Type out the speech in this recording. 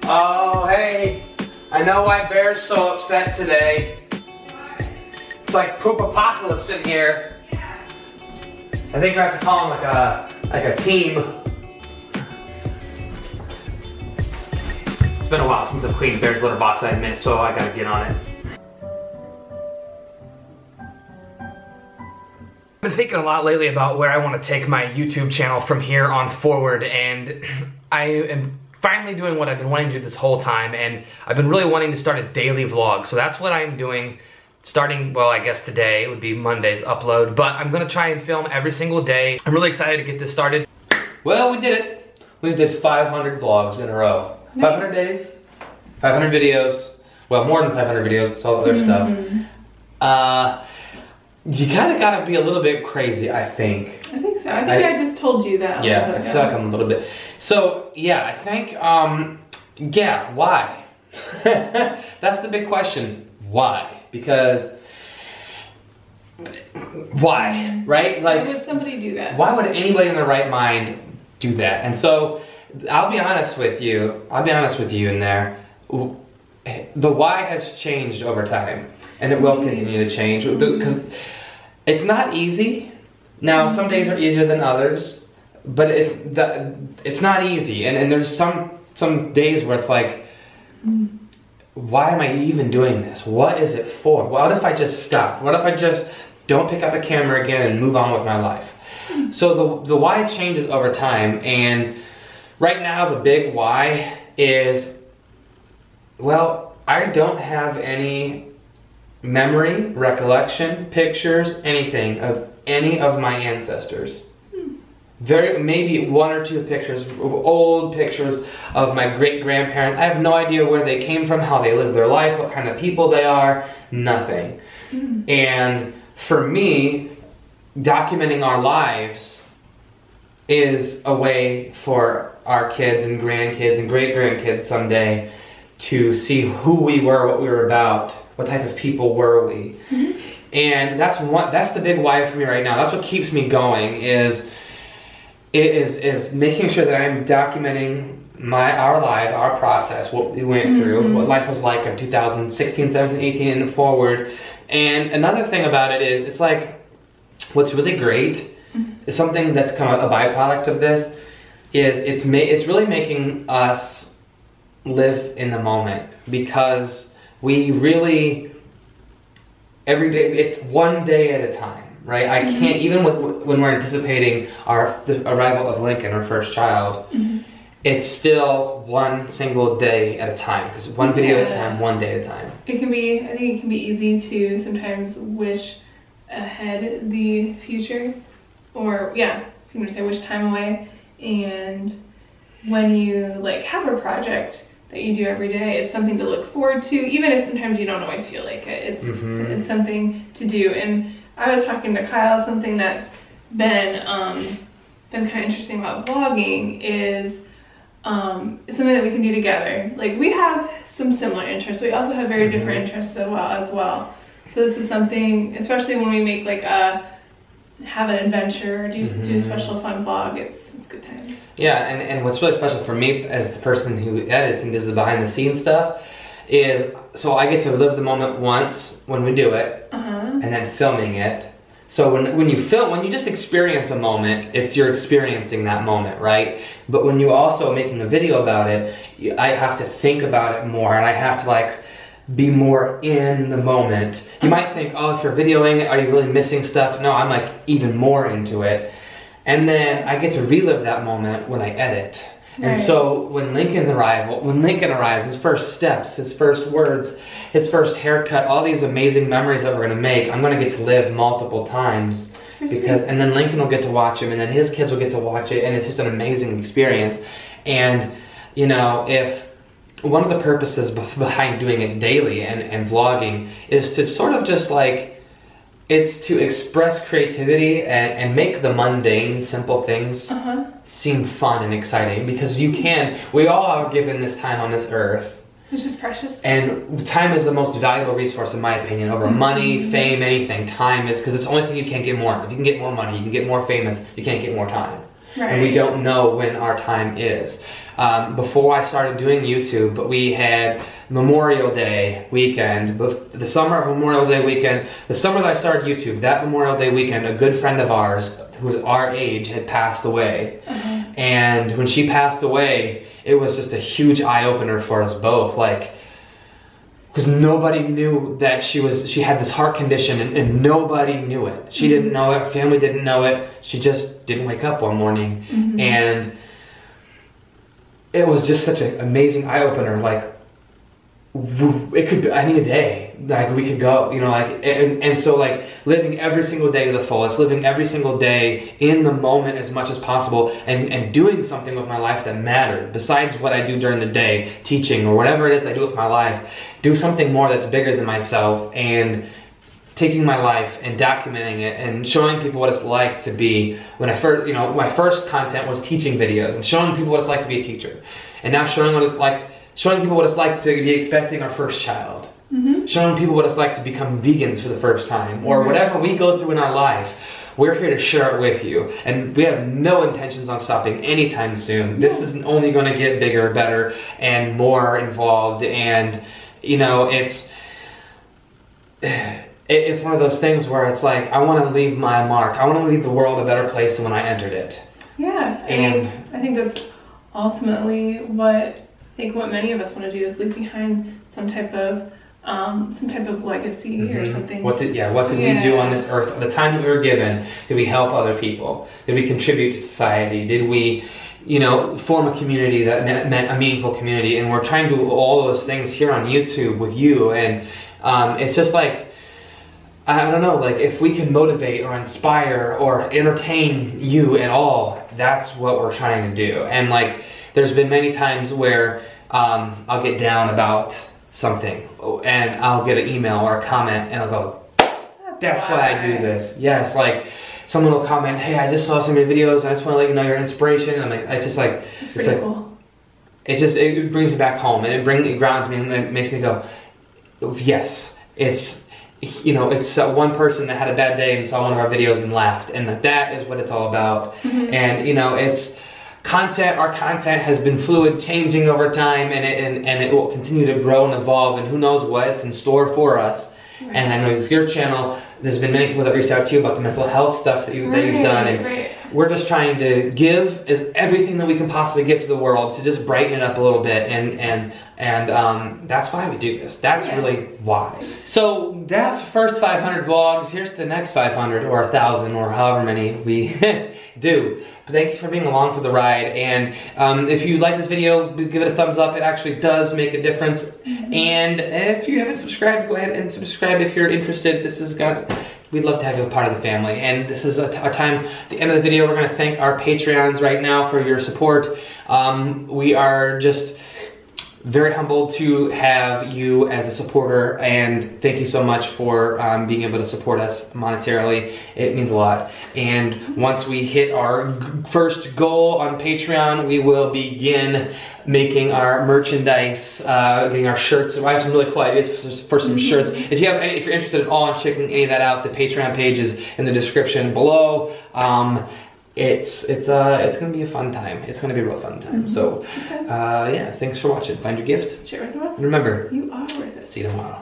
Oh, hey. I know why Bear's so upset today. It's like poop apocalypse in here. I think we have to call him like a team. It's been a while since I've cleaned Bear's litter box, I admit, so I gotta get on it. I've been thinking a lot lately about where I want to take my YouTube channel from here on forward, and I am finally doing what I've been wanting to do this whole time, and I've been really wanting to start a daily vlog. So that's what I'm doing, starting, well, I guess today. It would be Monday's upload, but I'm gonna try and film every single day. I'm really excited to get this started. Well, we did it. We did 500 vlogs in a row. Nice. 500 days, 500 videos. Well, more than 500 videos, it's all other stuff. You kind of gotta be a little bit crazy, I think. I think so. I think I just told you that. Yeah, I feel like I'm a little bit. So, yeah, I think, yeah, why? That's the big question. Why? Because, why, right? Like, why would somebody do that? Why would anybody in their right mind do that? And so, I'll be honest with you in there. The why has changed over time, and it will continue to change, because it's not easy. Now, some days are easier than others, but it's not easy, and there's some days where it's like, why am I even doing this? What is it for? What if I just stop? What if I just don't pick up a camera again and move on with my life? So the why changes over time, and right now the big why is, well, I don't have any memory, recollection, pictures, anything of any of my ancestors. Maybe one or two pictures, old pictures of my great-grandparents. I have no idea where they came from, how they lived their life, what kind of people they are, nothing. And for me, documenting our lives is a way for our kids and grandkids and great-grandkids someday to see who we were, what we were about, what type of people were we. And that's the big why for me right now. That's what keeps me going, is making sure that I'm documenting our life, our process, what we went through, what life was like in 2016, 17, 18, and forward. And another thing about it is, it's like, what's really great is something that's kind of a byproduct of this, is it's really making us live in the moment, because we really, every day, it's one day at a time, right? I can't, even when we're anticipating the arrival of Lincoln, our first child, it's still one single day at a time, because one video at a time, one day at a time. I think it can be easy to sometimes wish ahead the future, or yeah, if you want to say wish time away. And when you like have a project that you do every day, it's something to look forward to, even if sometimes you don't always feel like it. It's something to do. And I was talking to Kyle, something that's been kind of interesting about vlogging is it's something that we can do together. Like, we have some similar interests. We also have very different interests as well. So this is something, especially when we make like have an adventure, or do a special fun vlog, it's good times. Yeah, and what's really special for me as the person who edits and does the behind the scenes stuff is, so I get to live the moment once when we do it, and then filming it. So when you film, when you just experience a moment, you're experiencing that moment, right? But when you also making a video about it, I have to think about it more, and I have to like be more in the moment. You might think, oh, if you're videoing, are you really missing stuff? No, I'm like even more into it. And then I get to relive that moment when I edit. Right. And so when Lincoln arrives, his first steps, his first words, his first haircut, all these amazing memories that we're gonna make, I'm gonna get to live multiple times. And then Lincoln will get to watch him, and then his kids will get to watch it, and it's just an amazing experience. And you know, if one of the purposes behind doing it daily and vlogging is to sort of just like, it's to express creativity and make the mundane, simple things seem fun and exciting, because we all are given this time on this earth. Which is precious. And time is the most valuable resource, in my opinion, over money, fame, anything. Time is, because it's the only thing you can't get more of. You can get more money, you can get more famous, you can't get more time. and we don't know when our time is. Before I started doing YouTube, we had Memorial Day weekend, the summer of Memorial Day weekend, the summer that I started YouTube, that Memorial Day weekend, a good friend of ours who was our age had passed away. And when she passed away, it was just a huge eye-opener for us both, like, because nobody knew that she had this heart condition, and nobody knew it. She didn't know it, family didn't know it, she just didn't wake up one morning. And it was just such an amazing eye-opener, like, it could be any day, like we could go, you know, like, and so like living every single day to the fullest, living every single day in the moment as much as possible, and doing something with my life that mattered besides what I do during the day, teaching or whatever it is I do with my life, do something more that's bigger than myself, and taking my life and documenting it and showing people what it's like to be, when I first, you know, my first content was teaching videos and showing people what it's like to be a teacher, and now showing people what it's like to be expecting our first child, showing people what it's like to become vegans for the first time, or whatever we go through in our life. We're here to share it with you, and we have no intentions on stopping anytime soon. This is only going to get bigger, better, and more involved, and you know, it's one of those things where it's like, I want to leave my mark. I want to leave the world a better place than when I entered it. Yeah, and I think that's ultimately what many of us want to do, is leave behind some type of legacy or something. What did we do on this earth? The time that we were given, did we help other people? Did we contribute to society? Did we, you know, form a community that meant a meaningful community? And we're trying to do all those things here on YouTube with you, and it's just like, I don't know, like if we can motivate or inspire or entertain you at all, that's what we're trying to do. And like, there's been many times where I'll get down about something, and I'll get an email or a comment, and I'll go, that's why I do this. Yes, like someone will comment, hey, I just saw some of your videos, and I just want to let you know you're an inspiration. And I'm like, it's just like, it's pretty cool. It's just, it brings me back home, and it grounds me, and it makes me go, yes, it's, you know, it's one person that had a bad day and saw one of our videos and laughed, and that is what it's all about. And you know, it's content. Our content has been fluid, changing over time, and it will continue to grow and evolve, and who knows what's in store for us. And I know with your channel, there's been many people that reached out to you about the mental health stuff that you've done, and we're just trying to give everything that we can possibly give to the world to just brighten it up a little bit, and that's why we do this. That's really why. So that's the first 500 vlogs. Here's the next 500 or 1,000 or however many we do. But thank you for being along for the ride, and if you like this video, give it a thumbs up. It actually does make a difference. And if you haven't subscribed, go ahead and subscribe if you're interested. We'd love to have you a part of the family. And this is a time, at the end of the video, we're going to thank our Patreons right now for your support. We are just very humbled to have you as a supporter, and thank you so much for being able to support us monetarily. It means a lot. And once we hit our first goal on Patreon, we will begin making our merchandise, getting our shirts. I have some really cool ideas for some shirts. If you're interested at all in checking any of that out, the Patreon page is in the description below. It's gonna be a fun time. It's gonna be a real fun time. So, yeah, thanks for watching. Find your gift. Share with the world. And remember, you are worth it. See you tomorrow.